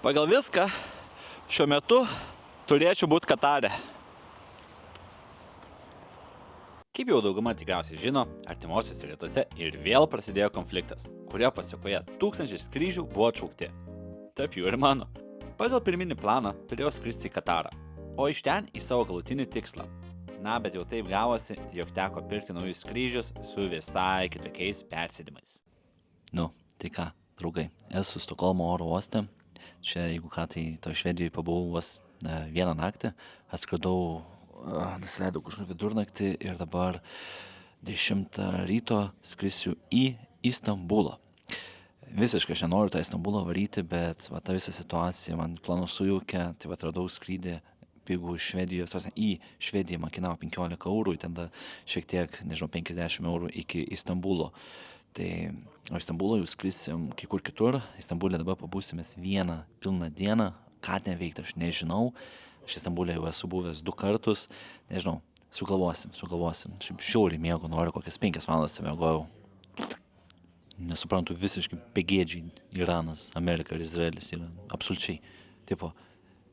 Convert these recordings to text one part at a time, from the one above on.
Pagal viską, šiuo metu turėčiau būti Katare. Kaip jau dauguma tikriausiai žino, artimuosiuose rytuose ir vėl prasidėjo konfliktas, kurio pasekoje tūkstančiai skrydžių buvo atšaukti. Tarp jų ir mano. Pagal pirminį planą turėjau skristi į Katarą, o iš ten į savo galutinį tikslą. Na, bet jau taip gavosi, jog teko pirkti naujus skrydžius su visai kitokiais persėdimais. Nu, tai ką, draugai, esu Stokholmo oro uoste. Čia, jeigu ką, tai to Švedijoje pabuvau vos vieną naktį, atskridau, nusileidau kažkur vidurnaktį ir dabar 10 ryto skrisiu į Istambulą. Visiškai aš nenoriu tą Istambulą varyti, bet va, ta visa situacija man planus sujaukė, tai va, radau skrydį pigų iš Švedijos, į Švediją man kainavo 15 eurų, tada šiek tiek, 50 eurų iki Istambulo. Tai o Istambulo jau skrisim kai kur kitur, Istambulė dabar pabūsimės vieną pilną dieną, ką ten veikti, aš nežinau, aš Istambulė jau esu buvęs 2 kartus, nežinau, sugalvosim, šiaip žiauriai mėgau, noriu kokias 5 valandas mėgojau, nesuprantu visiškai begėdžiai, Iranas, Amerika ir Izraelis yra absoliučiai, tipo,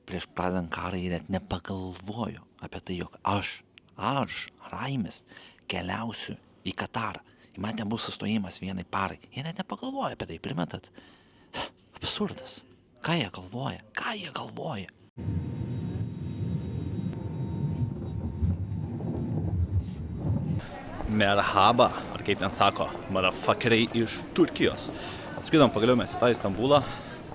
prieš pradedant karą jie net nepagalvojo apie tai, jog aš, Raimis, keliausiu į Katarą. Man ten bus sustojimas vienai parai. Jie net nepagalvoja apie tai, primetat. Absurdas. Ką jie galvoja? Merhaba, ar kaip ten sako, motherfuckeriai iš Turkijos. Atskridom pagaliau mes į tą Istambulą.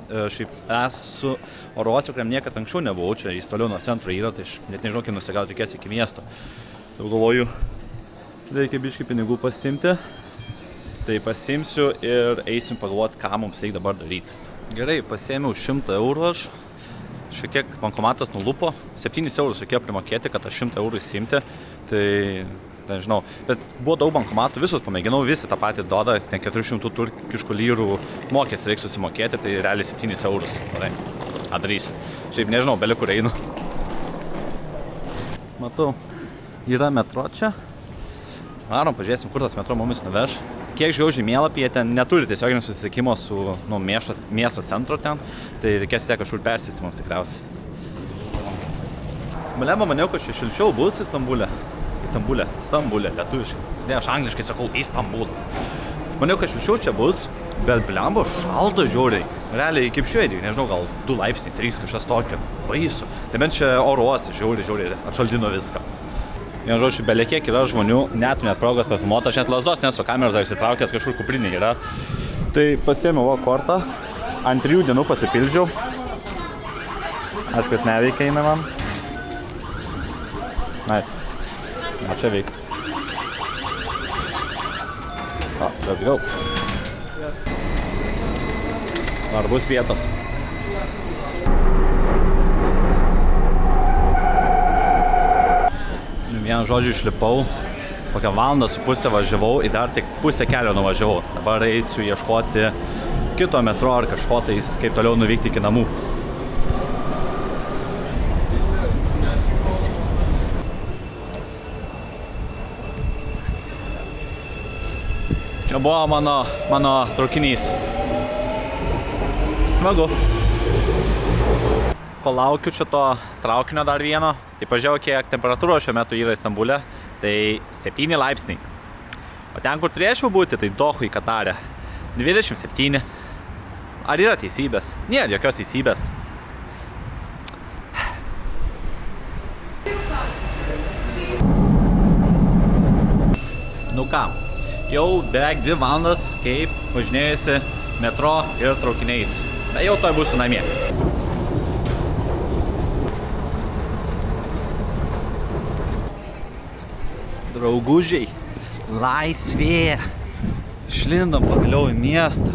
Šiaip esu oro uoste, kuriam niekad anksčiau nebuvau, čia jis toliau nuo centro yra, tai aš net nežinau, kaip nusigauti reikės iki miesto. Tai galvoju, reikia biškį pinigų pasimti, tai pasimsiu ir eisim pagalvoti, ką mums reikia dabar daryti. Gerai, pasiėmiau 100 eurų aš, šiek tiek bankomatas nulupo, 7 eurus reikėjo primokėti, kad aš 100 eurų įsimti, tai nežinau, bet buvo daug bankomatų, visus pamėginau, visi tą patį duoda, ten 400 turkiškų lyrų mokės reikia susimokėti, tai realiai 7 eurus. Gerai, darysiu. Šiaip nežinau, beli kur einu. Matau, yra metro čia. Varom, pažiūrėsim, kur tas metro mumis nuveš. Kiek žiūrėjau žemėlapį, jie ten neturi tiesioginio susisiekimo su miesto centro ten, tai reikės tiek kažkur persėsti mums tikriausiai. Blemba, maniau, kad čia šilčiau bus Istambulė, lietuviškai. Ne, aš angliškai sakau Istambulas. Maniau, kad šilčiau čia bus, bet blemba, šalta žiauriai. Realiai kaip Švedijoje, nežinau, gal 2 laipsniai, 3 kažkas tokio. Baisu. Tai bent čia oro uoste žiauriai atšaldino viską. Vien žodžiu, belekiek yra žmonių, net progos pafilmuoti, aš net lazdos nesu kameros dar įsitraukęs, kažkur kuprinė yra. Tai pasiėmiau kortą, ant 3 dienų pasipildžiau. Aiškus neveikia įmė man. Nice. Na, čia veikia. Let's go. Ar bus vietos? Vieną žodžiu išlipau, kokią valandą su pusę važiavau ir dar tik pusę kelio nuvažiavau. Dabar eisiu ieškoti kito metro ar kažko tais, kaip toliau nuvykti iki namų. Čia buvo mano traukinys. Smagu. Kol laukiu šito traukinio dar vieno, tai pažiūrėjau, kiek temperatūros šiuo metu yra Istambulė, tai 7 laipsniai. O ten, kur turėčiau būti, tai Dohoj, Katare, 27. Ar yra teisybės? Nėra jokios teisybės. Nu ką, jau beveik 2 valandas, kaip važinėjasi metro ir traukiniais. Tai jau toj būsiu namie. Draugužiai, laisvė. Išlindom pagaliau į miestą.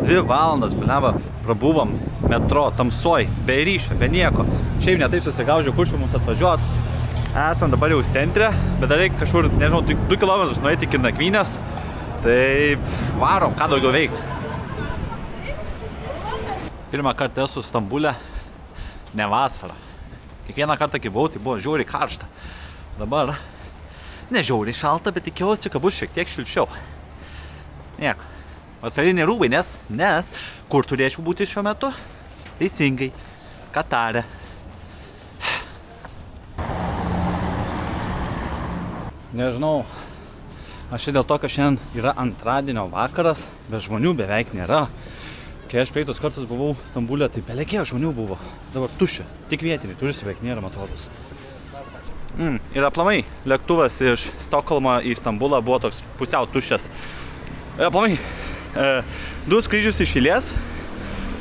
2 valandas, blemba, prabuvom metro, tamsoj, be ryšio, be nieko. Šiaip netaip susigaudžiau, kur čia mums atvažiuot. Esam dabar jau centre, bet dar reikia kažkur, nežinau, 2 km nueiti iki nakvynės. Tai varom, ką daugiau veikti. Pirmą kartą esu Stambulė, ne vasarą. Kiekvieną kartą, kai buvau, tai buvo žiauriai karšta. Dabar ne žiauriai šalta, bet tikiuosi, kad bus šiek tiek šilčiau. Nieko. Vasariniai rūbai, nes kur turėčiau būti šiuo metu? Teisingai. Katare. Nežinau. Aš čia dėl to, kad šiandien yra antradienio vakaras, bet žmonių beveik nėra. Kai aš praeitus kartus buvau Stambulė, tai belekėjo žmonių buvo. Dabar tuščia. Tik vietiniai, turistų beveik nėra, man atrodo. Ir aplamai, lėktuvas iš Stokholmo į Stambulą buvo toks pusiau tuščias. Aplamai, 2 skrydžius iš eilės.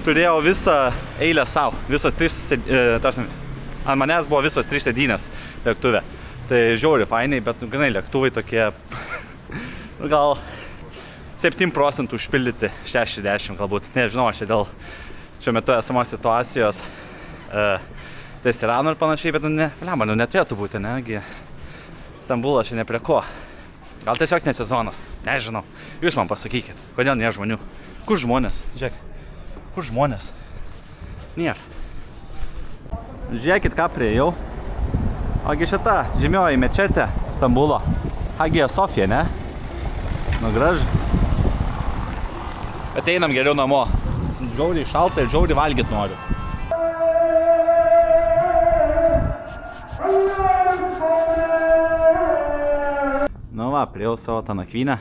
Turėjau visą eilę savo, visos 3, ant manęs buvo visos 3 sėdynės lėktuve. Tai žiauri fainiai, bet grinai lėktuvai tokie, gal 7% užpildyti, 60 galbūt, nežinau, aš dėl šiuo metu esamos situacijos testerano ir panašiai, bet neturėtų būti, negi, Stambulas čia ne prie ko. Gal tiesiog ne sezonas, nežinau, jūs man pasakykit, kodėl nėra žmonių, kur žmonės, žiūrėk. Kur žmonės? Nėra. Žiūrėkit, ką priejau. Ogi šita žymioji mečetė Stambulo. Hagija Sofija, ne? Nu gražu. Ateinam geriau namo. Žiauriai šalta ir žiauriai valgyt noriu. Nu va, priejau savo tą nakvynę.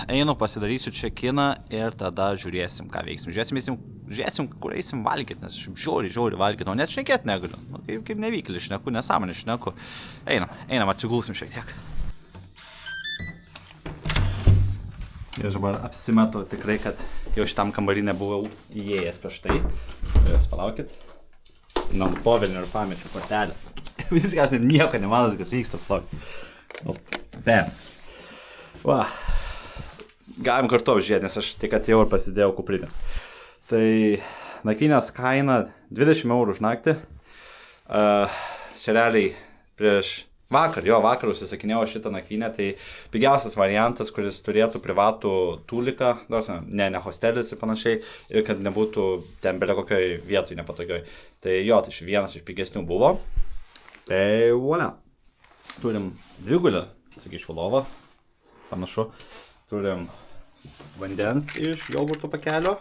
Einu, pasidarysiu check-iną ir tada žiūrėsim, ką veiksim. Žiūrėsim, kur eisim valgyti, nes aš žiauriai valgyti, o net šnekėti negaliu. Nu, kaip nevykėlį šneku, nesąmonį šneku. Einam, atsigulsim šiek tiek. Ir dabar apsimetu tikrai, kad jau šitam kambarį nebuvau įėjęs prieš tai. Jūs palaukit. Nuo povelnio ir pamečiu kortelę. Viskas, nieko nemanas, kas vyksta, palaukit. Bam. Va. Galim kartu apžiūrėti, nes aš tik atėjau ir pasidėjau kuprinės. Tai nakvynės kaina 20 eurų už naktį. Čia realiai prieš vakar užsisakinėjau šitą nakvynę, tai pigiausias variantas, kuris turėtų privatų tūliką, ne hostelis ir panašiai, ir kad nebūtų ten belia kokioj vietoj nepatogioj. Tai jo, tai vienas iš pigesnių buvo. Tai voilà. Turim dvigulę, sakyčiau, lovą, panašu. Turim vandens iš jogurto pakelio.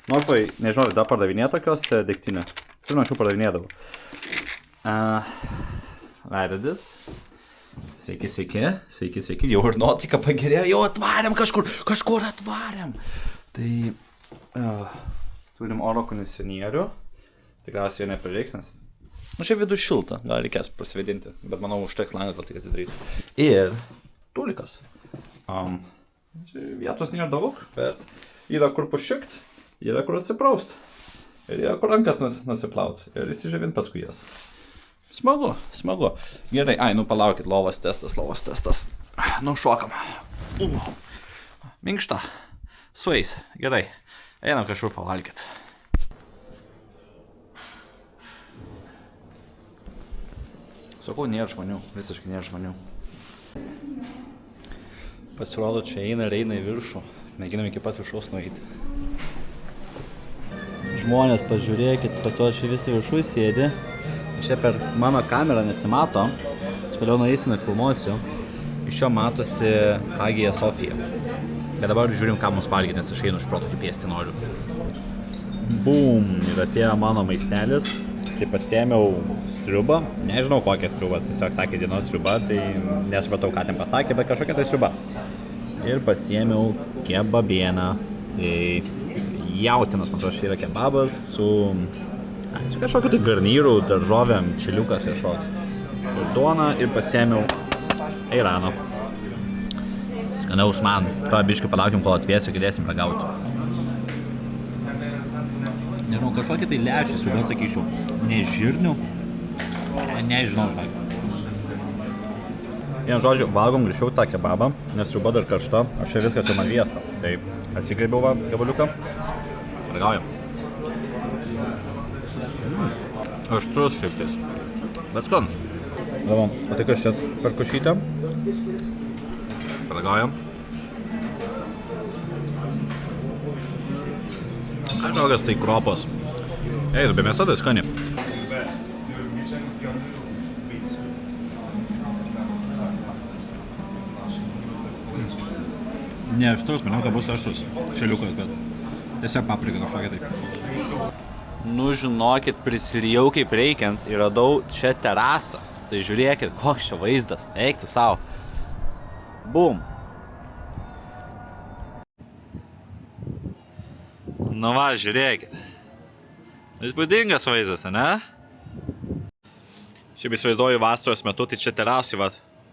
Norfoj, nežinau, dar pardavinė tokios daiktinė. Sirinu, anksčiau pardavinėdavau. Veidrodis. Sveiki. Jau ir nuotaika pagerėjo. Jau atvarėm kažkur atvarėm. Tai turim oro kondicionierių. Tikriausiai jo neprireiks, nes šiaip vidų šilta. Gal reikės prasivėdinti, bet manau užteks langą gal tik atidaryti. Ir tūlikas. Vietos nėra daug, bet yra kur pašikt, yra kur atsipraust. Ir yra kur rankas nusiplaut. Ir įsižavint paskui jas. Smagu. Gerai, palaukit, lovos testas. Nu, šokam. Minkšta. Sueis. Gerai. Einam kažkur pavalgyt. Sakau, nėra žmonių. Visiškai nėra žmonių. Pasirodo, čia eina į viršų. Mėginam iki pat viršaus nueiti. Žmonės, pažiūrėkit, pasirodo, čia visi viršui sėdi. Čia per mano kamerą nesimato. Aš vėliau nueisiu, nefilmuosiu. Iš jo matosi Hagija Sofija. Bet dabar žiūrim, ką mums valgyti, nes aš einu iš proto piesti noriu. Bum! Ir atėjo mano maistelis. Tai pasiėmiau sriubą. Nežinau kokią sriubą, tiesiog sakė dienos sriuba, tai nesupratau, ką ten pasakė, bet kažkokia tai sriuba. Ir pasiėmiau kebabieną. Tai jautienos, man atrodo, yra kebabas su kažkokiu tai garnyru, daržovėm, čiliukas kažkoks. Ir duona ir pasiėmiau eirano. Skanaus man. To biškį palaukim, kol atvėsiu, galėsim ragauti. Nežinau, kažkokie tai lęšiai sriuba, sakyčiau. Nežirnių. Nežinau, žinok. Vienu žodžiu, valgom greičiau tą kebabą, nes sriuba dar karšta, aš čia viskas jau man viesta. Tai atsikreipiau gabaliuką. Ragaujam. Aštrus šiaip tais. Bet skanus. Davom, o tai kas čia per košytę? Ragaujam. Kažkokias tai kropos. Be mėsa tai skani. Ne aštrus, maniau, kad bus aštrus. Šeliukas, bet tiesiog paprika kažkokia taip. Nu, žinokit, prisirijau kaip reikiant ir radau čia terasą. Tai žiūrėkit, koks čia vaizdas. Eik tu savo. Bum. Nu va, žiūrėkit. Įspūdingas vaizdas, ne? Šiaip įsivaizduoju vasaros metu, tai čia terasai, va,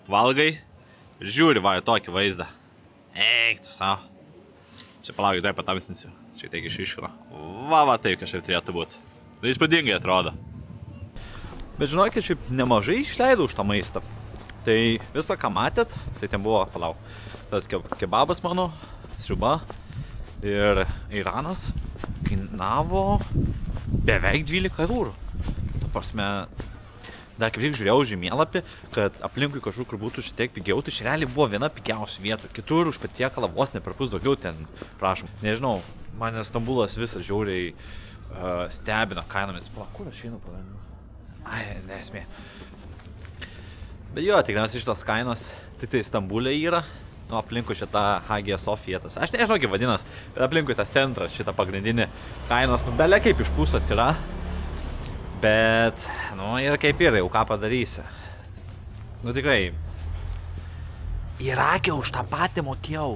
valgai ir žiūri, va, tokį vaizdą. Eik tu savo. Čia palauk, tai patamsinsiu. Šiek tiek iš iššūro. Va, taip kažkaip turėtų būti. Tai įspūdingai atrodo. Bet žinokit, šiaip nemažai išleidau už tą maistą. Tai visą, ką matėt, tai ten buvo, palauk, tas kebabas mano, sriuba ir airanas kainavo beveik 12 eurų. Ta prasme, dar kaip tik žiūrėjau žemėlapį, kad aplinkui kažkur būtų šitiek pigiau, tai realiai buvo viena pigiausių vietų. Kitur už patiekalą vos neperpus daugiau ten, prašom. Nežinau, mane Stambulas visas žiauriai stebina kainomis. Pala, kur aš einu pagalinu? Ai, nesmė. Bet jo, tikriausiai šitas kainos tai Stambulė yra. Nu, aplinkui šitą Hagia Sofija. Aš nežinau, kaip vadinas, bet aplinkui tas centras, šitą pagrindinį kainos, nu, belia kaip išpūstas yra. Bet, nu, ir kaip yra, jau ką padarysi. Nu, tikrai. Irake už tą patį mokėjau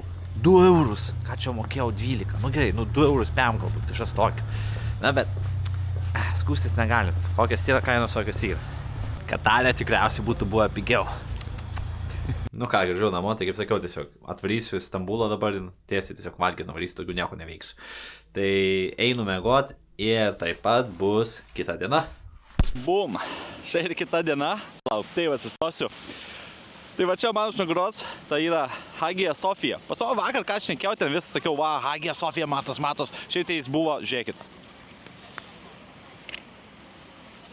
2 eurus. Ką čia mokėjau 12. Nu, gerai, nu, 2 eurus PM galbūt, kažkas tokio. Na, bet, skūstis negalim. Kokias yra kainos, kokias yra. Katalė tikriausiai būtų buvę pigiau. Nu ką, grįžau namo, tai kaip sakiau, tiesiog atvarysiu į Stambulą dabar, tiesiai tiesiog valgyti nuvarysiu, daugiau nieko neveiksiu. Tai einu miegot ir taip pat bus kita diena. Bum, štai ir kita diena. Lauk, tai va atsistosiu. Tai va čia man už nugaros, tai yra Hagia Sofija. Pasau vakar, ką aš šnekėjau, ten vis sakiau, va, Hagia Sofija, matos. Šiaip tai jis buvo, žiūrėkit.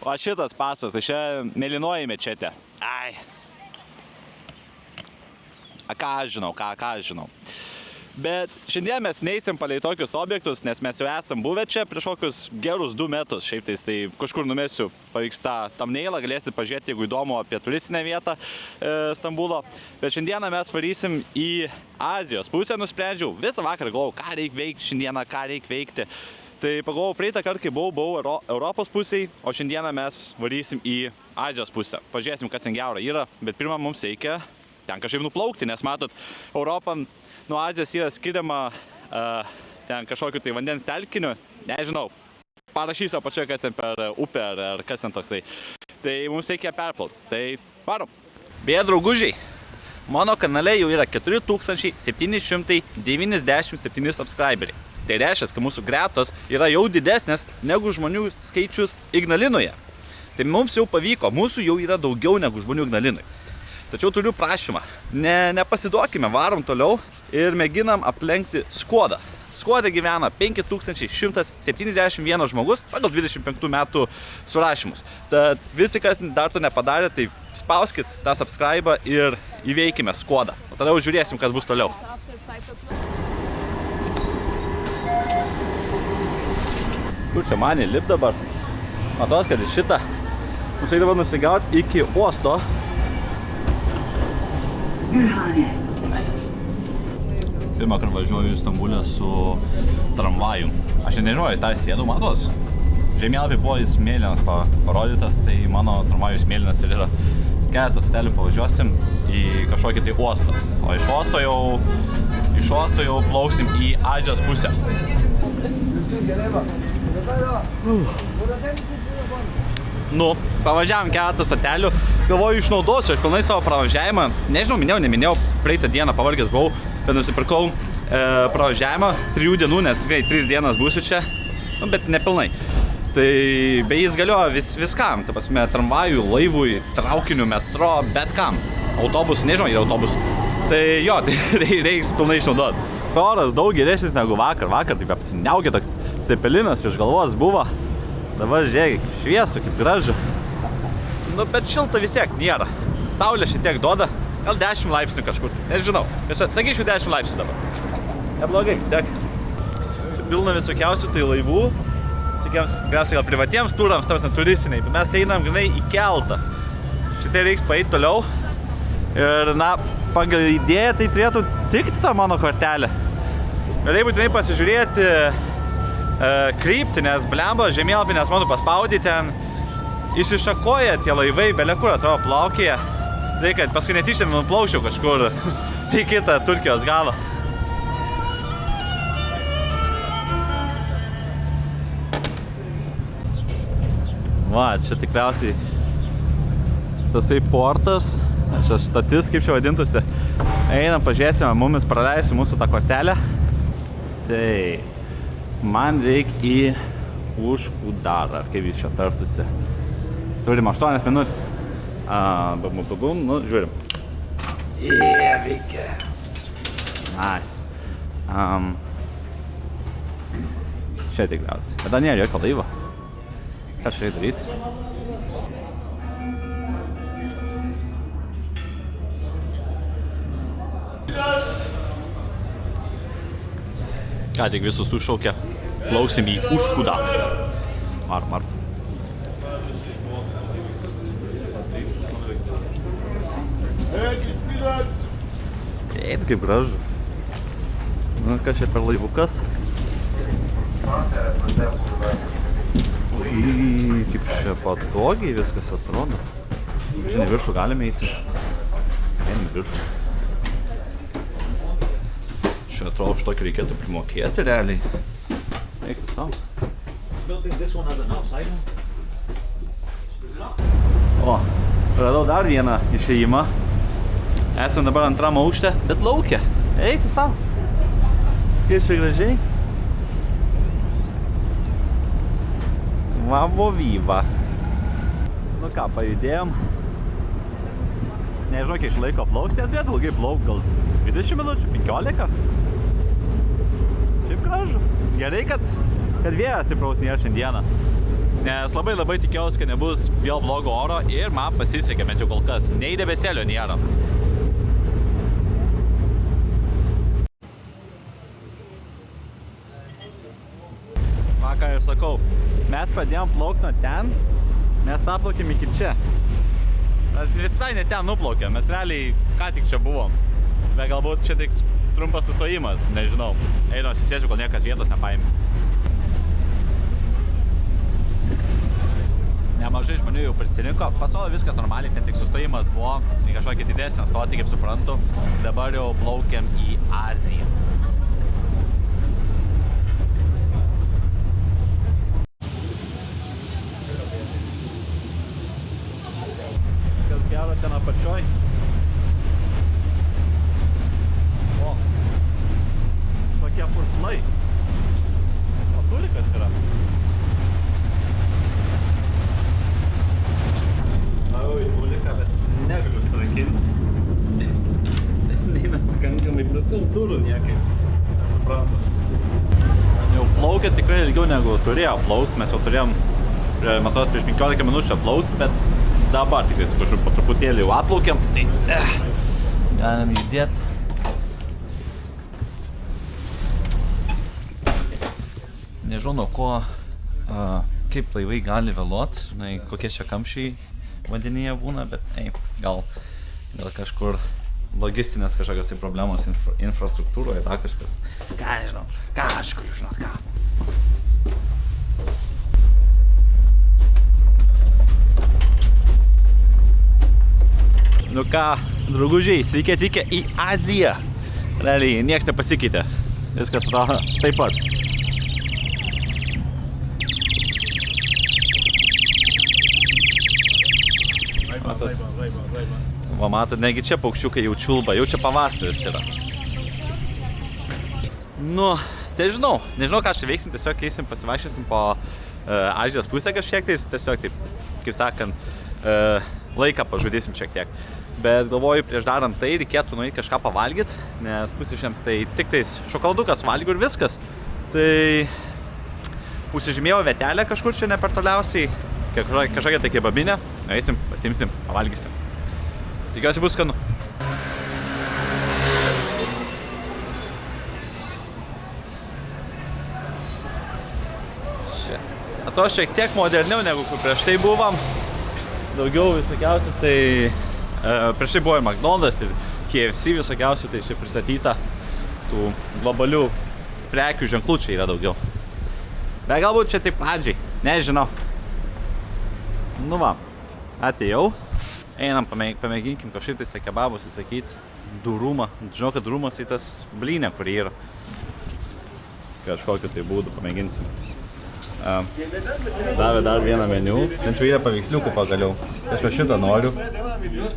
O šitas pasas, tai čia mėlynoji mečetė. Ai. Ką aš žinau. Bet šiandien mes neisim palei tokius objektus, nes mes jau esam buvę čia prieš kokius gerus 2 metus. Šiaip tai kažkur numesiu, pavyks tą thumbnailą, galėsite pažiūrėti, jeigu įdomu apie turistinę vietą Stambulo. Bet šiandieną mes varysim į Azijos pusę, nusprendžiau. Visą vakarą galvojau, ką reikia veikti šiandieną, ką reikia veikti. Tai pagalvojau, praeitą kartą, kai buvau Europos pusėje, o šiandieną mes varysim į Azijos pusę. Pažiūrėsim, kas ten gero yra, bet pirmą mums reikia ten kažkaip nuplaukti, nes matot, Europą nuo Azijos yra skiriama ten kažkokiu tai vandens telkiniu, nežinau, parašysiu apačioje, kas ten per upę ar kas ten toksai. Tai mums reikia perplaukti, tai varom. Beje, draugužiai, mano kanale jau yra 4797 subscriberiai. Tai reiškia, kad mūsų gretos yra jau didesnės negu žmonių skaičius Ignalinoje. Tai mums jau pavyko, mūsų jau yra daugiau negu žmonių Ignalinoje. Tačiau turiu prašymą, nepasiduokime, varom toliau ir mėginam aplenkti Skuodą. Skuode gyvena 5171 žmogus pagal 25 metų surašymus. Tad visi, kas dar to nepadarė, tai spauskit tą subscribe ir įveikime Skuodą. O tada jau žiūrėsim, kas bus toliau. Kur čia man įlip dabar? Matos, kad iš šitą mums reikia dabar nusigauti iki uosto. Pirmą kartą važiuoju į Stambulę su tramvaju. Aš nežinau, į tą sėdau, matos. Žemėlapį buvo jis mėlynas parodytas, tai mano tramvajus mėlynas ir yra. Keletą stotelių pavažiuosim į kažkokį tai uostą. O iš uosto jau plauksim į Azijos pusę. Nu, pavažiavam keletą stotelių. Galvoju, išnaudosiu aš pilnai savo pravažiavimą. Nežinau, neminėjau, praeitą dieną pavargęs buvau, bet nusipirkau pravažiavimą 3 dienų, nes tikrai 3 dienas būsiu čia, nu, bet nepilnai. Tai bei jis galioja viskam, ta prasme, tramvajų, laivui, traukinių, metro, bet kam. Autobusų, nežinau, yra autobusų. Tai jo, tai reiks pilnai išnaudoti. Oras daug geresnis negu vakar. Vakar taip apsiniaukė toks cepelinas virš galvos buvo. Dabar žiūrėk, kaip šviesu, kaip gražu. Nu, bet šilta vis tiek nėra. Saulė šitiek duoda, gal 10 laipsnių kažkur. Nežinau, sakyčiau 10 laipsnių dabar. Neblogai, vis tiek. Čia pilna visokiausių tai laivų. Tikriausiai gal privatiems turams, tarsi turistiniai. Bet mes einam grinai į keltą. Šitai reiks paeiti toliau. Ir, na, pagal idėją tai turėtų tikti tą mano kortelę. Galėjai būtinai pasižiūrėti kryptį, nes blemba žemėlapį, nes mano paspaudį ten išsišakoja tie laivai, belekur atrodo plaukėje. Reikia, paskui netyčia nuplaušiau kažkur į kitą Turkijos galą. Va, čia tikriausiai tasai portas, čia statis, kaip čia vadintųsi. Einam, pažiūrėsime, mumis praleisiu mūsų tą kortelę. Tai man reikia į Užkudarą, kaip jis čia tartusi. Turim 8 minutės. Nu, žiūrim. Veikia. Nice. Čia tikriausiai. Bet dar nėra jokio laivo. Ką čia daryti? Ką tik visus sušaukia. Plauksim į Užkudą. Mar. Eit kaip gražu. Nu, kas čia per laivukas? Ui, kaip čia patogiai viskas atrodo. Žinai, viršų galime eiti. Einam viršų. Čia atrodo, už tokį reikėtų primokėti realiai. Eikti savo. O, radau dar vieną išėjimą. Esam dabar antram aukšte, bet laukia. Eikti savo. Kaip čia gražiai. Vavo vyva. Nu ką, pajudėjom. Nežinau, kiek išlaiko plaukti, turėtų ilgai plaukti, gal 20 minučių, 15. Šiaip gražu. Gerai, kad vėjas stipraus nėra šiandieną. Nes labai tikėjausi, kad nebus vėl blogo oro ir man pasisekė, bet jau kol kas nei debesėlio nėra. Va, ką ir sakau, mes pradėjom plaukti nuo ten, mes atplaukėm iki čia. Mes visai ne ten nuplaukėm, mes realiai ką tik čia buvom. Bet galbūt čia tik trumpas sustojimas, nežinau. Einu, susėsiu, kol niekas vietos nepaėmė. Nemažai žmonių jau prisirinko. Pasirodo viskas normaliai, ten tik sustojimas buvo į kažkokį didesnį stotį, kaip suprantu. Dabar jau plaukiam į Aziją. Kas gero ten apačioj. O, tokie purslai. O turi kas yra? Oi, tulika, bet negaliu surakinti. Neina pakankamai prastų durų niekaip. Nesuprantu. Jau plaukia tikrai ilgiau negu turėjo plaukti. Mes jau turėjom, matos, prieš 15 minučių plaukti, bet dabar tikrai kažkur po truputėlį jau atplaukiam. Tai galim judėti. Nežinau, nuo ko, kaip laivai gali vėluot, žinai, kokie čia kamščiai vandenyje būna, bet gal kažkur logistinės kažkokios tai problemos infrastruktūroje, dar kažkas. Ką žinau, kažkur žinot ką. Nu ką, draugužiai, sveiki atvykę į Aziją. Realiai, nieks nepasikeitė. Viskas atrodo taip pat. Va, matot, negi čia paukščiukai jau čiulba, jau čia pavasaris yra. Nu, tai nežinau ką čia veiksim, tiesiog eisim, pasivaikščiosim po Azijos pusę kažkiek, tai tiesiog taip, kaip sakant, laiką pažudysim šiek tiek. Bet galvoju, prieš darant tai reikėtų nueiti kažką pavalgyti, nes pusryčiams tai tik tais šokoladukas valgiu ir viskas. Tai užsižymėjau vietelę kažkur čia ne per toliausiai, kažkokią tai kebabinę, eisim, pasimsim, pavalgysim. Tikiuosi bus skanu. Atrodo šiek tiek moderniau negu kur prieš tai buvom. Daugiau visokiausių, tai prieš tai buvo ir McDonald's, ir KFC visokiausių, tai čia pristatyta tų globalių prekių ženklų čia yra daugiau. Bet galbūt čia tik pradžiai, nežinau. Nu va, atėjau. Einam, pamėginkim kažkaip tai kebabus atsakyti. Durumą. Žinau, kad durumas į tas blynė, kur yra. Kažkokiu tai būdu pamėginsim. Davė dar vieną meniu. Ten čia yra paveiksliukų pagaliau. Aš va šitą noriu.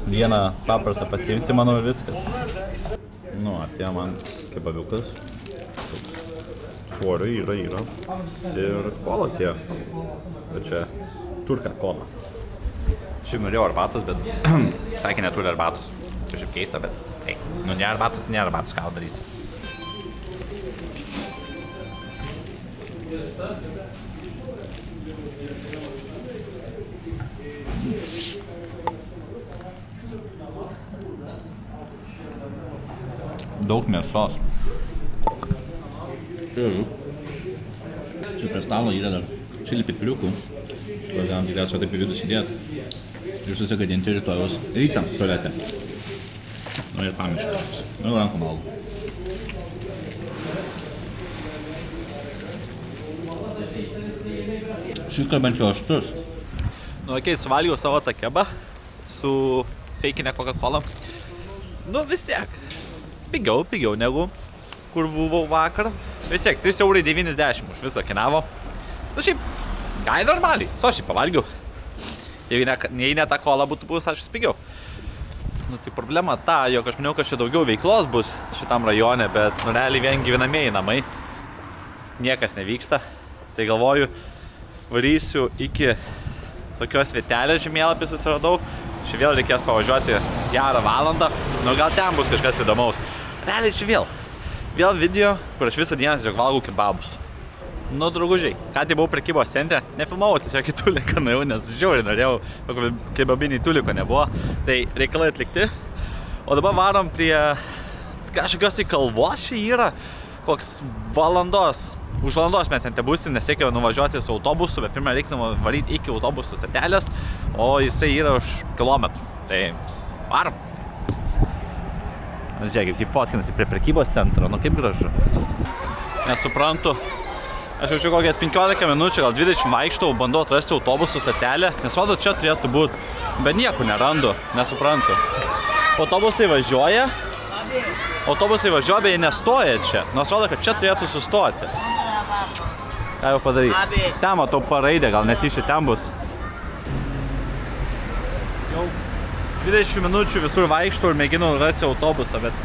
Vieną paprastą pasiimsi, manau, viskas. Nu, atėjo man kebabiukas. Šuoriu yra. Ir kola tie. Bet čia turka kola. Šiaip norėjau arbatos, bet sakė neturi arbatos. Kažkaip keista, bet nu ne arbatos, ką darysi. Daug mėsos. Čia prie stalo yra dar čili pipiriukų. Galim tikriausiai taip į vidų sėdėti ir susigadinti rytojus rytą tualete. Nu ir pamiršti. Nu ir rankom valgau. Šis bent jau aštrus. Nu, okei, suvalgiau savo tą kebą su feikinė Coca-Cola. Nu, vis tiek. Pigiau negu kur buvau vakar. Vis tiek, 3,90 € už visą kainavo. Nu, šiaip, gai normaliai. Šiaip pavalgiau. Jei ne ta kola būtų buvus, aš pigiau. Nu, tai problema ta, jog aš maniau, kad čia daugiau veiklos bus šitam rajone, bet nu, realiai vien gyvenamieji namai. Niekas nevyksta. Tai galvoju, varysiu iki tokios vietelės žemėlapį susiradau. Čia vėl reikės pavažiuoti gerą valandą. Nu, gal ten bus kažkas įdomaus. Realiai čia vėl video, kur aš visą dieną tiesiog valgau kebabus. Nu, draugužiai, ką tai buvau prekybos centre, nefilmavau tiesiog į tuliką nuėjau, nes žiauriai norėjau, kebabiniai tuliko nebuvo. Tai reikalai atlikti. O dabar varom prie kažkokios tai kalvos čia yra. Koks valandos. Už valandos mes ten būsim, nes reikėjo nuvažiuoti su autobusu, bet pirmą reikia varyti iki autobusų stotelės, o jisai yra už kilometrų. Tai varom. Žiūrėk, kaip fotkinasi prie prekybos centro, nu kaip gražu. Nesuprantu. Aš jau kokias 15 minučių, gal 20 vaikštau, bandau atrasti autobusų stotelę, nes rodo, čia turėtų būti, bet nieko nerandu, nesuprantu. Autobusai važiuoja, bet jie nestoja čia, nors rodo, kad čia turėtų sustoti. Ką jau padarys? Ten matau paraidę, gal netyčia ten bus. Jau 20 minučių visur vaikštau ir mėginau rasti autobusą, bet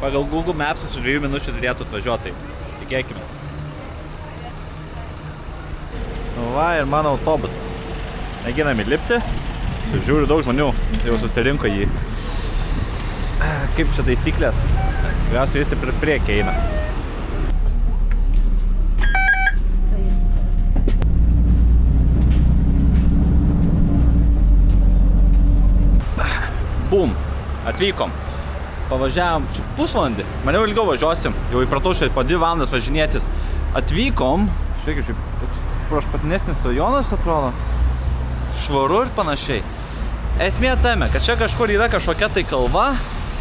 pagal Google Maps su 2 minučių turėtų atvažiuoti. Tikėkimės. Nu va, ir mano autobusas. Mėginam įlipti. Žiūriu, daug žmonių jau susirinko jį. Kaip čia taisyklės? Tikriausiai visi prie priekį eina. Bum, atvykom. Pavažiavom pusvalandį. Maniau ilgiau važiuosim. Jau įpratau šiai po 2 valandas važinėtis. Atvykom. Žiūrėk, toks prašpatinesnis rajonas atrodo. Švaru ir panašiai. Esmė tame, kad čia kažkur yra kažkokia tai kalva.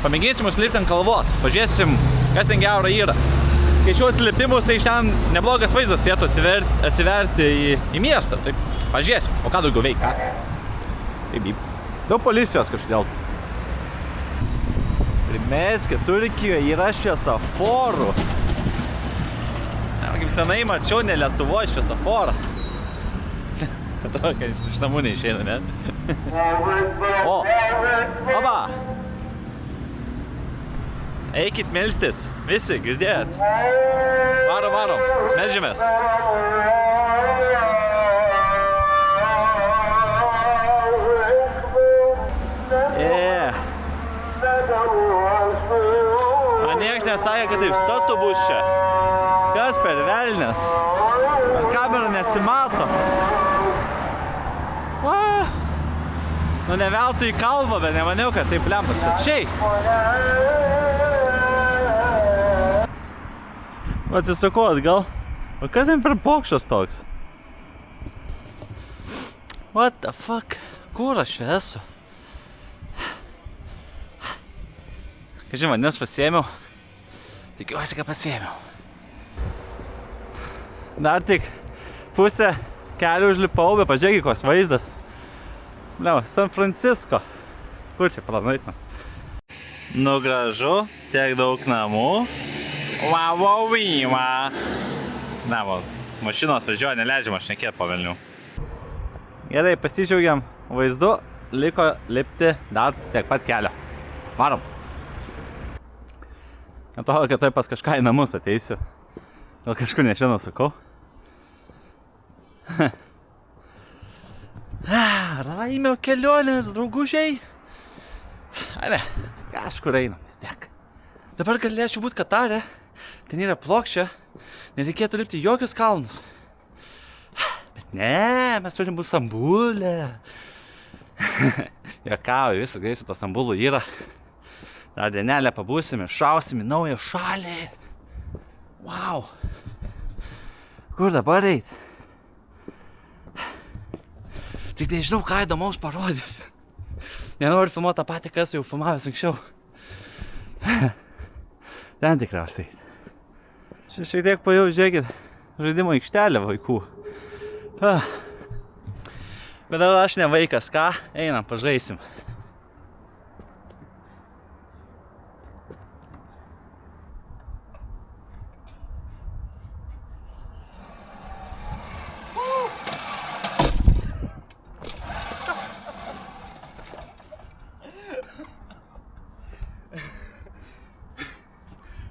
Pamėginsim užlipti ant kalvos. Pažiūrėsim, kas ten gero yra. Skaičiuoju atsilipimus, tai iš ten neblogas vaizdas turėtų atsiverti į miestą. Tai pažiūrėsim, o ką daugiau veikia. Taip. Daug policijos kažkodėl tas. Primeskė, Turkijoje yra šviesaforų. Kaip senai mačiau, ne Lietuvoje šviesaforą. Atrodo, kad iš namų neišeina, ne? O! Oba! Eikit melstis, visi, girdėjot? Varom, meldžiamės. Man nieks nesakė, kad taip statu bus čia. Kas per velnes? Per kamerą nesimato. Nu ne veltui į kalvą, bet nemaniau, kad taip lempas stačiai. Atsisukau atgal. O kas ten per pokštas toks? What the fuck? Kur aš čia esu? Kažin, vandens pasiėmiau. Tikiuosi, kad pasiėmiau. Dar tik pusę kelių užlipau, bet pažiūrėk, koks vaizdas. Bliau, San Francisco. Kur čia planuitina? Nu gražu, tiek daug namų. Va. Na, va, mašinos važiuoja, neleidžiama šnekėti po velnių. Gerai, pasidžiaugiam vaizdu, liko lipti dar tiek pat kelio. Varom. Atrodo, kad tai pas kažką į namus ateisiu. Gal kažkur nežinau sakau. Raimio kelionės, draugužiai. Are, kažkur einam vis tiek. Dabar galėčiau būti Katare. Ten yra plokščia. Nereikėtų lipti jokius kalnus. Bet ne, mes turim būti Stambule. Juokauju, visas gerai su to Stambulu yra. Dar dienelę pabūsime, šausim į naują šalį. Wow. Kur dabar eit? Tik nežinau, ką įdomaus parodyti. Nenoriu filmuoti tą patį, kas jau filmavęs anksčiau. Ten tikriausiai. Čia šiek tiek pajau, žiūrėkit, žaidimo aikštelė vaikų. Bet dar aš ne vaikas, ką? Einam, pažaisim.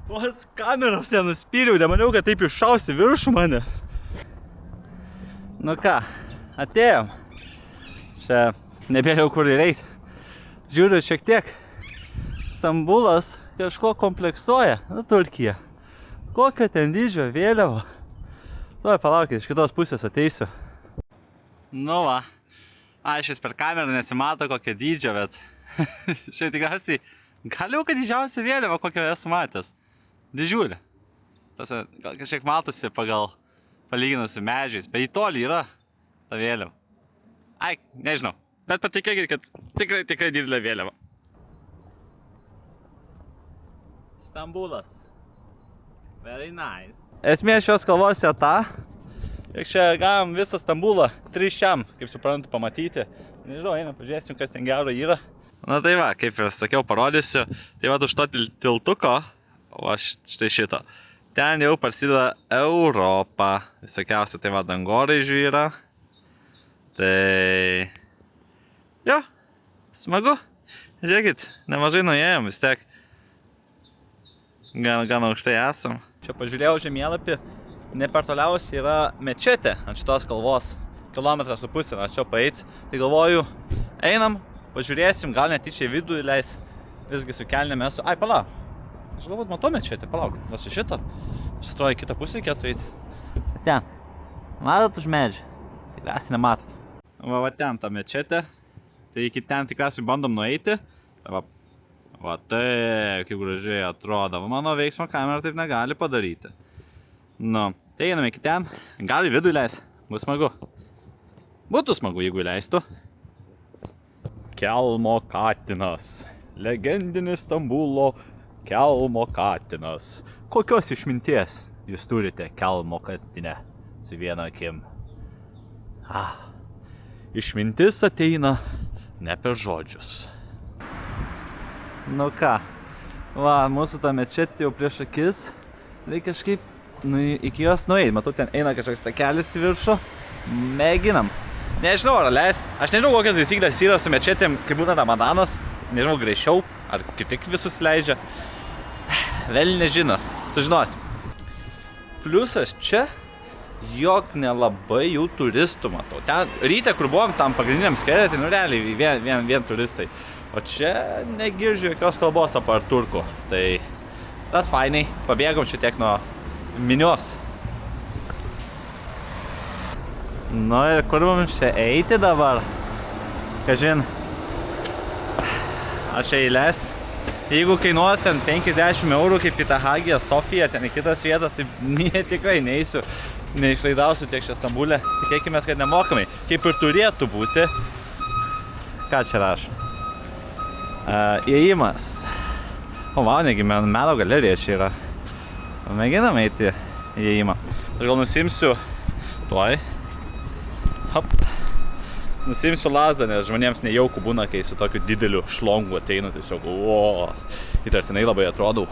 Vos kameros nenuspyriau, nemaniau, kad taip iššausi viršų mane. Nu ką, atėjom. Čia nebėliau kur ir eit. Žiūriu šiek tiek. Stambulas kažko kompleksuoja. Nu, Turkija. Kokio ten dydžio vėliava. Tuoj palaukit, iš kitos pusės ateisiu. Nu va. Šis per kamerą nesimato kokio dydžio, bet šiai tikriausiai galiau, kad didžiausia vėliava, kokią esu matęs. Didžiulė. Gal kažkiek matosi palyginus su medžiais, bet į tolį yra ta vėliava. Ai, nežinau, bet patikėkit, kad tikrai didelė vėliava. Stambulas. Very nice. Esmė šios kalvos yra ta, jog čia gavom visą Stambulą trišiam, kaip suprantu, pamatyti. Nežinau, einam, pažiūrėsim, kas ten gero yra. Na tai va, kaip ir sakiau, parodysiu. Tai va, už to tiltuko, o štai šito. Ten jau prasideda Europa. Visokiausia, tai va, dangoraižių yra. Tai... Jo, smagu. Žiūrėkit, nemažai nuėjom, vis tiek. Gan aukštai esam. Čia pažiūrėjau žemėlapį, nepertoliausiai yra mečetė ant šitos kalvos. 1,5 km arčiau paeit. Tai galvoju, einam, pažiūrėsim, gal netyčia į vidų įleis. Visgi su kelnėm esu. Ai, pala. Aš galbūt matau mečetę, palaukit. Gal su šito? Aš atrodo, į kitą pusę reikėtų eiti. Ten. Matot už medžių? Tikriausiai nematot. Va ten ta mečetė. Tai iki ten tikriausiai bandom nueiti. Va taip, kaip gražiai atrodo. Mano veiksmo kamera taip negali padaryti. Nu, tai einame iki ten. Gal į vidų įleis. Bus smagu. Būtų smagu, jeigu įleistų. Kelmo katinas. Legendinis Stambulo Kelmo katinas. Kokios išminties jūs turite Kelmo katine su viena akim? Išmintis ateina ne per žodžius. Nu ką, va, mūsų ta mečetė jau prieš akis. Reikia kažkaip iki jos nueit. Matau, ten eina kažkoks takelis į viršų. Mėginam. Nežinau, ar leis. Aš nežinau, kokios taisyklės yra su mečetėm, kai būna Ramadanas. Nežinau, greičiau, ar kaip tik visus leidžia. Vėl nežino, sužinosim. Pliusas čia, jog nelabai jų turistų matau. Ten ryte, kur buvom tam pagrindiniam skere, tai nu realiai vien turistai. O čia negirdžiu jokios kalbos apart turkų. Tai tas fainai, pabėgom šitiek nuo minios. Nu ir kur mums čia eiti dabar? Kažin, aš čia eilės. Jeigu kainuos ten 50 eurų kaip į tą Hagiją Sofiją, ten į kitas vietas, tai tikrai neįsiu, neišlaidausiu tiek čia Stambule. Tikėkime, kad nemokamai, kaip ir turėtų būti. Ką čia rašo? Įėjimas. O, wow, negi meno galerija čia yra. Mėginam eiti įėjimą. Aš gal nusimsiu tuoj. Hop. Nusimsiu lazdą, nes žmonėms nejauku būna, kai su tokiu dideliu šlongu ateinu tiesiog. O, įtartinai labai atrodau.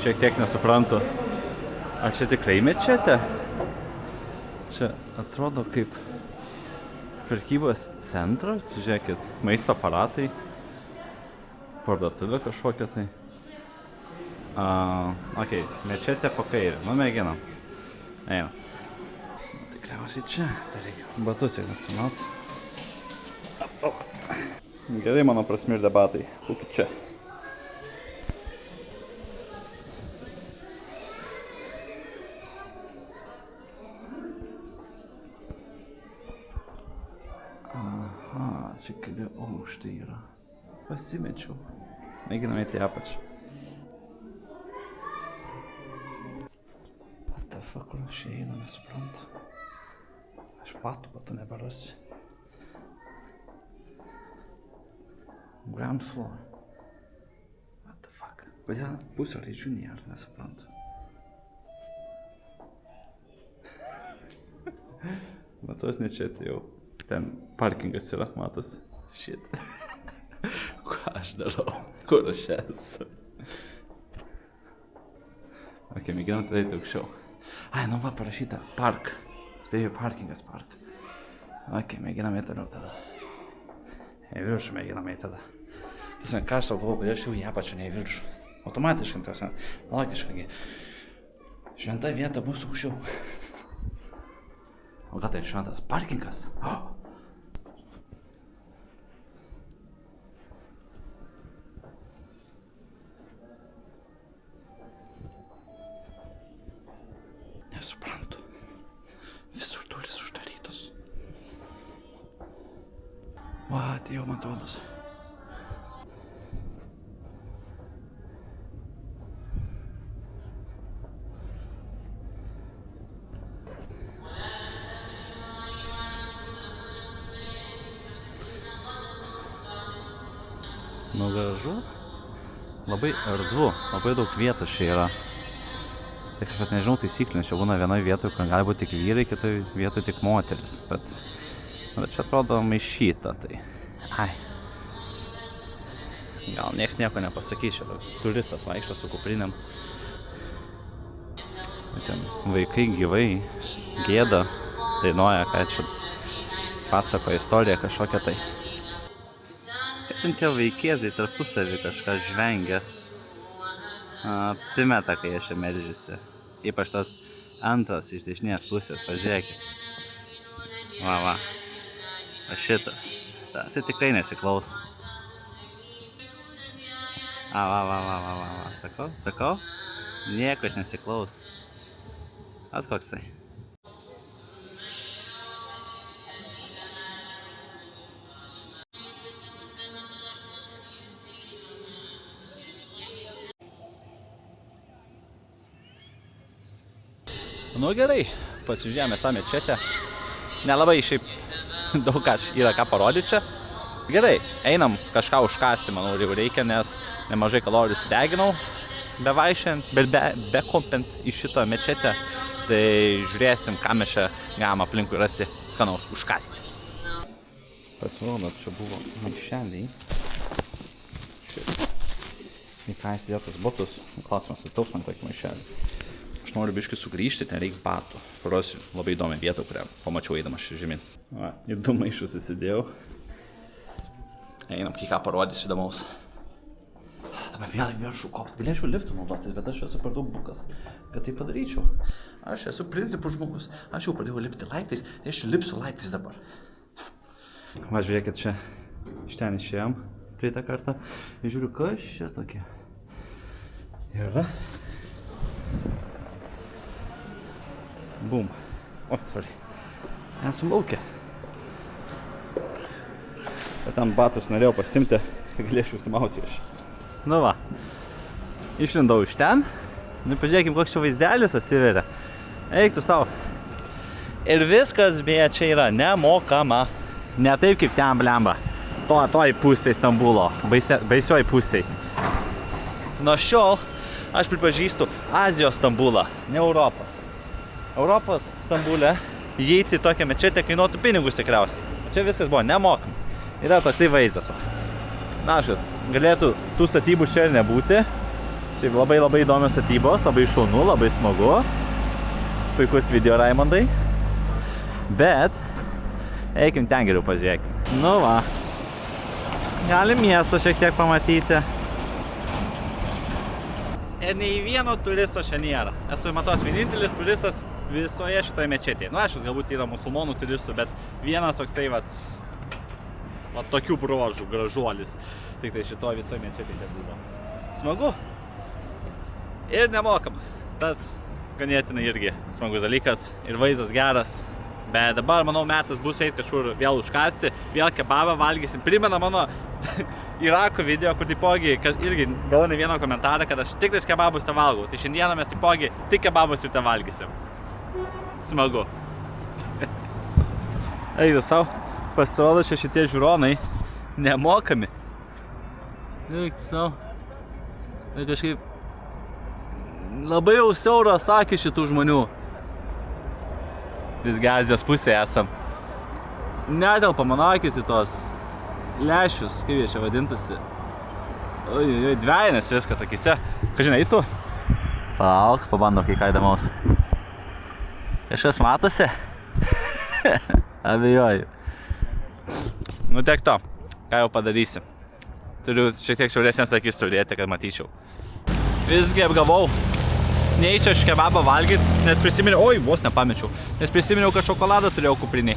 Šiek tiek nesuprantu. Ar čia tikrai mečetė? Čia atrodo kaip prekybos centras. Žiūrėkit, maisto aparatai. Parduotuvė kažkokia tai. Ok, mečetė po kairę. Nu, mėginam. Einam. Tikriausiai čia. Tai reikia batus, jei nesimaut. Gerai, mano prasmirdė batai. Būkit čia. Aha, čia keli aukštai yra. Pasimečiau. Mėginam eiti į apačią. What the fuck, kur aš einu, nesuprantu. Aš batų neberasiu. Ground floor. What the fuck. Kodėl pusę raidžių nėra, nesuprantu. Matos ne čia atėjau. Ten parkingas yra, matosi. Shit. Ką aš darau? Kur aš esu? Ok, mėginam tada eiti aukščiau. Ai, nu va, parašyta park. Spėjau, parkingas park. Ok, mėginam eiti toliau tada. Į viršų mėginam eiti tada. Tasme, ką aš sau galvoju, kodėl aš jau į apačią, ne į viršų. Automatiškai, tasme, logiškai. Šventa vieta bus aukščiau. O ką tai šventas parkingas? Nesuprantu. Visur durys uždarytos. Va, atėjau Makdonaldas. Nu gražu, labai erdvu, labai daug vietos čia yra. Tik aš nežinau taisyklių, čia būna vienoje vietoje, kur gali būti tik vyrai, kitoje vietoje tik moteris. Bet čia atrodo maišyta, tai... Ai. Gal nieks nieko nepasakys, čia toks turistas vaikšto su kuprinėm. Ten vaikai gyvai gėda, dainuoja, ką čia pasakoja istoriją kažkokią tai. Ten tie vaikėzai tarpusavį kažką žvengia. Apsimeta, kai jie čia meldžiasi. Ypač tas antras iš dešinės pusės, pažiūrėkit. Va. O šitas. Tas tikrai nesiklaus. Va. Sakau. Niekas nesiklaus. Atkoksai. Nu gerai, pasižiūrėjomės tą mečetę. Nelabai šiaip daug yra ką parodyti čia. Gerai, einam kažką užkasti, manau, jau reikia, nes nemažai kalorijų sudeginau, bevaikščiant, bekompent į šitą mečetę. Tai žiūrėsim, ką mes čia galim aplinkui rasti skanaus užkasti. Pasirodo, čia buvo maišeliai. Į ką įsidėtos botus, klausimas, ataus man tokį maišelį. Aš noriu biškį sugrįžti, ten reikia batų. Parosiu labai įdomią vietą, kurią pamačiau eidamas čia žemyn. Va, ir 2 maišus įsidėjau. Einam, kai ką parodysiu įdomaus. Dabar vėl į viršų kopt. Galėčiau liftų naudotis, bet aš esu per daug bukas, kad tai padaryčiau. Aš esu principų žmogus. Aš jau pradėjau lipti laiptais, tai aš lipsiu laiptais dabar. Va, žiūrėkit čia. Iš ten išėjom praeitą kartą. Ir žiūriu, kas čia tokie. Yra. Bum. O, sorry. Esam laukia. Bet ten batus norėjau pasimti, galėčiau užsimauti iš. Nu va. Išlindau iš ten. Nu, pažiūrėkim, koks čia vaizdelis atsiveria. Eik tu tau. Ir viskas, beje, čia yra nemokama. Ne taip kaip ten, blemba. Toj pusėj Stambulo. Baisioj pusėj. Nuo šiol aš pripažįstu Azijos Stambulą, ne Europos. Europos Stambulė įeiti į tokią mečetę kainuotų pinigus tikriausiai. Čia viskas buvo nemokama. Yra toksai vaizdas. Naškas, galėtų tų statybų čia ir nebūti. Šiaip labai įdomios statybos, labai šaunu, labai smagu. Puikus video, Raimondai. Bet eikim ten geriau pažiūrėkim. Nu va. Galim miestą šiek tiek pamatyti. Ir nei vieno turisto čia nėra. Esu matos vienintelis turistas visoje šitoje mečetėje. Nu, aišku, galbūt yra musulmonų turistų, bet vienas toksai vat tokių bruožų gražuolis. Tik tai šitoje visoje mečetėje buvo. Smagu. Ir nemokama. Tas ganėtinai irgi smagus dalykas ir vaizdas geras. Bet dabar, manau, metas bus eit kažkur vėl užkasti, vėl kebabą valgysim. Primena mano Irako video, kur taipogi irgi gavau ne vieną komentarą, kad aš tik tais kebabus te valgau. Tai šiandieną mes taipogi tik kebabus ir te valgysim. Smagu. Eidų savo, pasirodo šitie žiūronai nemokami. Eikti savo. Tai kažkaip labai jau siauras akis šitų žmonių. Visgi Azijos pusėje esam. Netelpa mano akis į tos lęšius, kaip jie čia vadintasi. Oi, dvejinės viskas akise. Ką žinai, tu? Palauk, pabandom kai ką įdomaus. Kažkas matosi? Abejoju. Nu tiek to, ką jau padarysi. Turiu šiek tiek šiauresnės akis turėti, kad matyčiau. Visgi apgavau. Neįčiau aš kebabą valgyt, nes prisiminiau, oi, vos nepamečiau, nes prisiminiau, kad šokoladą turėjau kupriniai.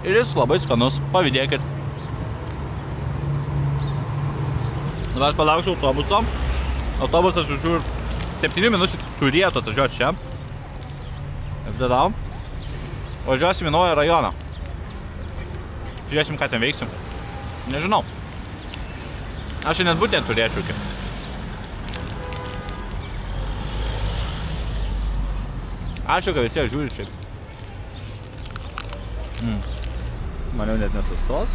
Ir jis labai skanus, pavydėkit. Dabar aš palaukčiau autobuso. Autobusas, žodžiu, 7 minučių turėtų atvažiuoti čia. Ir tada važiuosim į naują rajoną. Žiūrėsim, ką ten veiksim. Nežinau. Aš net būtent turėčiau iki. Ačiū, kad visi žiūri šiaip. Maniau net nesustos.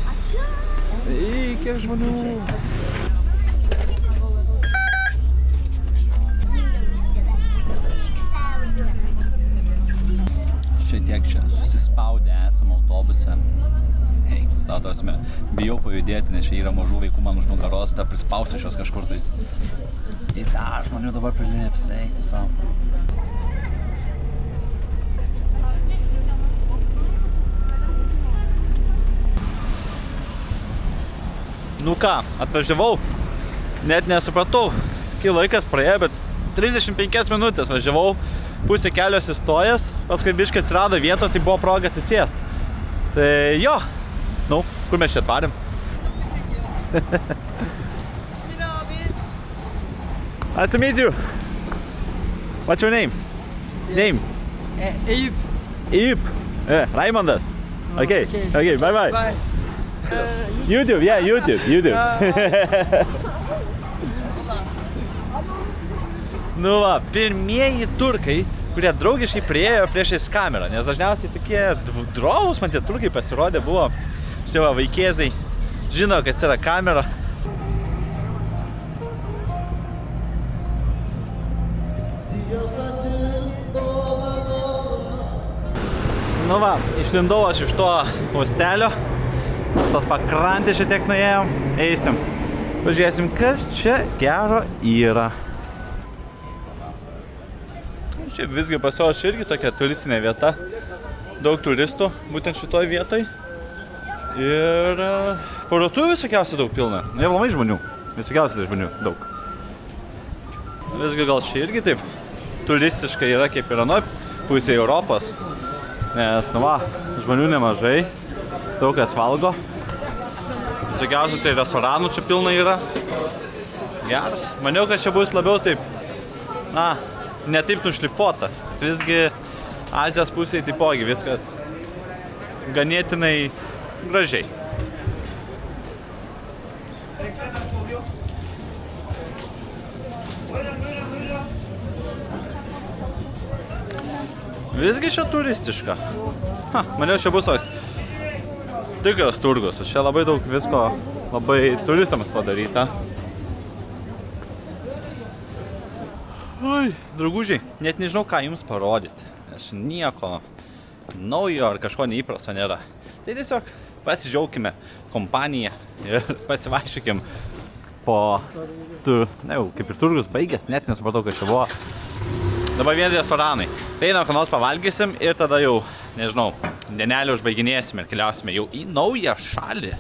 Kiek žmonių. Šiek tiek čia susispaudę esam autobuse. Eikti savo, tarsi, bijau pajudėti, nes čia yra mažų vaikų man už nugaros, ta prispausti šios kažkur tais. Ir dar žmonių dabar prilips, eikti savo. Nu ką, atvažiavau, net nesupratau, kai laikas praėjo, bet 35 minutės važiavau, pusė kelio įstojęs, paskui biškai atsirado vietos, tai buvo proga atsisėst. Tai jo. Nu, kur mes čia atvarėm? Nice to meet you. What's your name? Yes. Name? Eyüp. Eyüp. Raimondas. Okay, bye bye. Bye. YouTube, yeah, YouTube. Nu va, pirmieji turkai, kurie draugiškai priėjo priešais kamerą, nes dažniausiai tokie drovus man tie turkai pasirodė buvo. Štai va, vaikėzai žino, kad yra kamera. Nu va, išlindau aš iš to hostelio. Tos pakrantės šiek tiek nuėjom. Eisim. Pažiūrėsim, kas čia gero yra. Šiaip visgi pasirodė čia irgi tokia turistinė vieta. Daug turistų, būtent šitoj vietoj. Ir parduotuvių visokiausiai daug pilna. Nevlamai žmonių. Visokiausiai žmonių daug. Visgi gal čia irgi taip turistiškai yra kaip ir anoj pusėje Europos. Nes, nu va, žmonių nemažai. Daug kas valgo. Visokiausių tai restoranų čia pilna yra. Geras. Maniau, kad čia bus labiau taip, na, ne taip nušlifuota. Visgi Azijos pusėje taipogi viskas ganėtinai gražiai. Visgi čia turistiška. Maniau, čia bus toks tikras turgus. Čia labai daug visko, labai turistams padaryta. Oi, draugužiai, net nežinau, ką jums parodyti, nes nieko naujo ar kažko neįprasto nėra. Tai tiesiog pasidžiaukime kompaniją ir pasivaikščiokim po, kaip ir turgus baigęs, net nesupratau, kas čia buvo. Dabar vien restoranai. Tai einam, ką nors pavalgysim ir tada jau, nežinau, dienelį užbaiginėsim ir keliausime jau į naują šalį.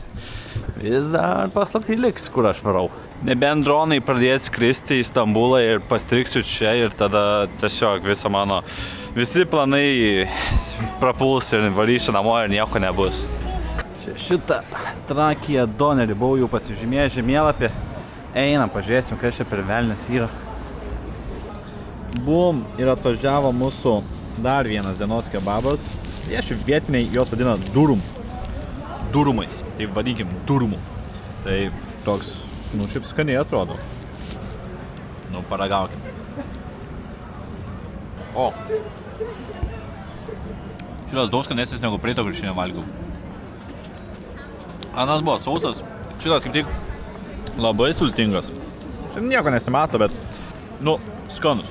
Vis dar paslapty liks, kur aš varau. Nebent dronai pradės skristi į Stambulą ir pastriksiu čia ir tada tiesiog visi planai prapuls ir varysiu namo ir nieko nebus. Šitą Trakiją donerį buvau jau pasižymėjęs žemėlapį. Einam, pažiūrėsim, kas čia per velnias yra. Bum, ir atvažiavo mūsų dar vienas dienos kebabas. Jie šiaip vietiniai juos vadina durumais. Tai vadinkim durumų. Tai toks, šiaip skaniai atrodo. Paragaukim. O. Šitas daug skanesnis negu praeito, kur šiandien valgiau. Anas buvo sausas. Šitas kaip tik labai sultingas. Šiandien nieko nesimato, bet, skanus.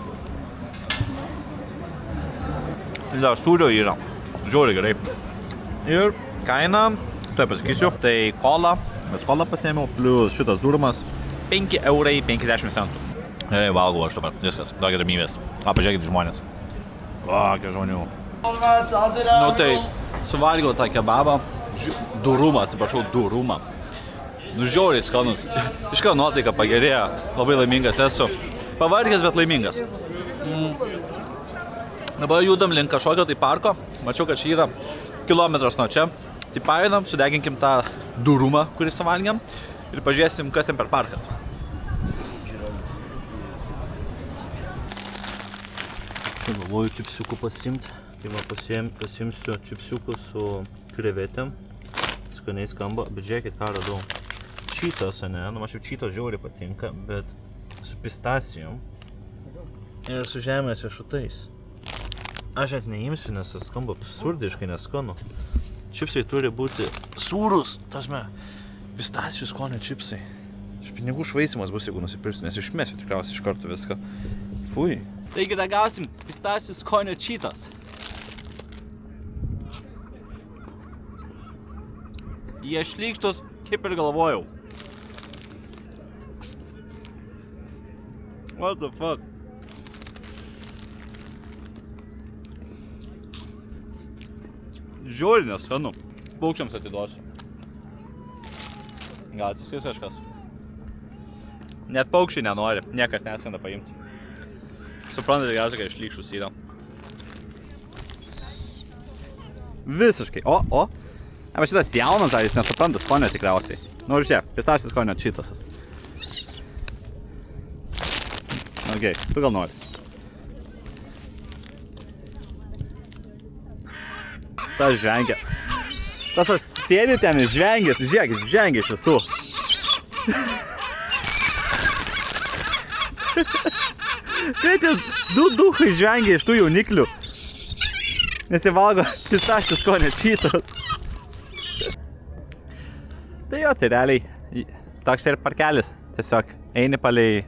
Dar sūrio yra. Žiauriai gerai. Ir kaina, tuoj pasakysiu, tai kola. Mes kolą pasiėmiau, plus šitas durumas 5,50 €. Gerai, valgau aš dabar. Viskas, daugia ramybės. Pažiūrėkit žmonės. Kiek žmonių. Tai suvalgiau tą kebabą. Durumą. Žiauriai skanus. Iškart nuotaika pagerėjo. Labai laimingas esu. Pavargęs, bet laimingas. Dabar judam link kažkokio tai parko. Mačiau, kad čia yra kilometras nuo čia. Tai paeinam, sudeginkim tą durumą, kurį suvalgiam. Ir pažiūrėsim, kas ten per parkas. Galvoju čipsiukų pasimti. Tai va pasimsiu čipsiukų su krevetėm. Skaniai skamba, bet žiūrėkit, ką radau. Čytas, ne? Man šiaip čytas žiauriai patinka, bet su pistacijom ir su žemės riešutais. Aš net neimsiu, nes skamba absurdiškai neskanu. Čipsai turi būti sūrus, pistacijų skonio čipsai. Pinigų švaistymas bus, jeigu nusipirksiu, nes išmesiu tikriausiai iš karto viską. Fui. Taigi ragausim pistacijų skonio čytas. Jie šlykštus, kaip ir galvojau. What the fuck? Žiauriai neskanu. Paukščiams atiduosiu. Gal atsiskris kažkas. Net paukščiai nenori, niekas neskrenda paimti. Suprantate, tikriausiai, kad šlykštus yra. Visiškai. O. Arba šitas jaunas, jis nesupranta skonio tikriausiai. Ir čia, pistacijų skonio čytasas. Okei, tu gal nori. Tas žvengia. Tas sėdi ten ir žvengia, žiūrėkit, žvengia iš visų. Tai tie du duhai žvengia iš tų jauniklių. Nes jie valgo pistacijų skonio čytas. Tai jo, tai realiai toks čia ir parkelis. Tiesiog eini palei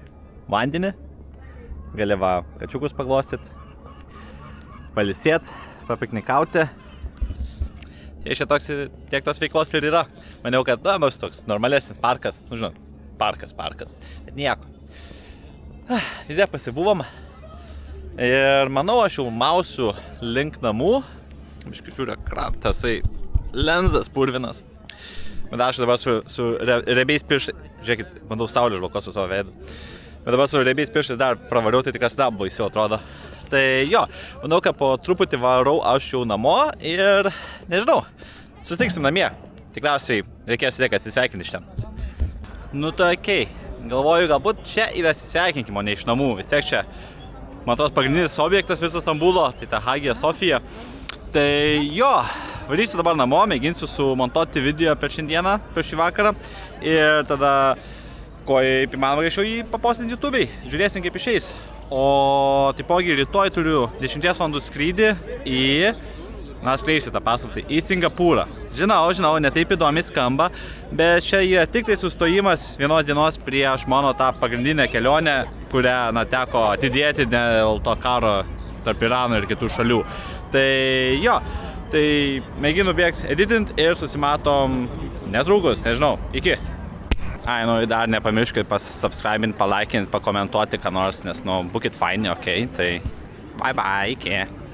vandenį, gali kačiukus paglostyt, palisėt, papiknikauti. Tai čia tiek tos veiklos ir yra. Maniau, kad bus toks normalesnis parkas. Žinot, parkas. Bet nieko. Vis tiek pasibuvom. Ir manau, aš jau mausiu link namų. Biškai žiūriu, tasai lenzas purvinas. Bet aš dabar su riebiais pirštais, žiūrėkit, bandau saulę žvalkos su savo veidu. Bet dabar su riebiais pirštais dar pravariau, tai tikras dar baisiau atrodo. Tai jo, manau, kad po truputį varau aš jau namo ir, nežinau, susitiksim namie. Tikriausiai reikės tiek atsisveikinti iš ten. Tai okei. Galvoju, galbūt čia ir atsisveikinkim, o ne iš namų. Vis tiek čia, man atrodo, pagrindinis objektas viso Stambulo, tai ta Hagija Sofija. Tai jo, varysiu dabar namo, mėginsiu sumontuoti video per šiandieną, per šį vakarą. Ir tada, kaip įmanoma, greičiau jį papostinti YouTube'ai. Žiūrėsim, kaip išeis. O taipogi rytoj turiu 10 valandų skrydį į skleisiu tą paslaptį, į Singapūrą. Žinau, netaip įdomi skamba, bet čia yra tik tai sustojimas vienos dienos prieš mano tą pagrindinę kelionę, kurią teko atidėti dėl to karo tarp Irano ir kitų šalių. Tai jo, tai mėginu bėgti editint ir susimatom netrukus, nežinau, iki. Dar nepamirškit subscribint, palaikint, pakomentuoti ką nors, nes, būkit faini, okei, tai bye bye, iki.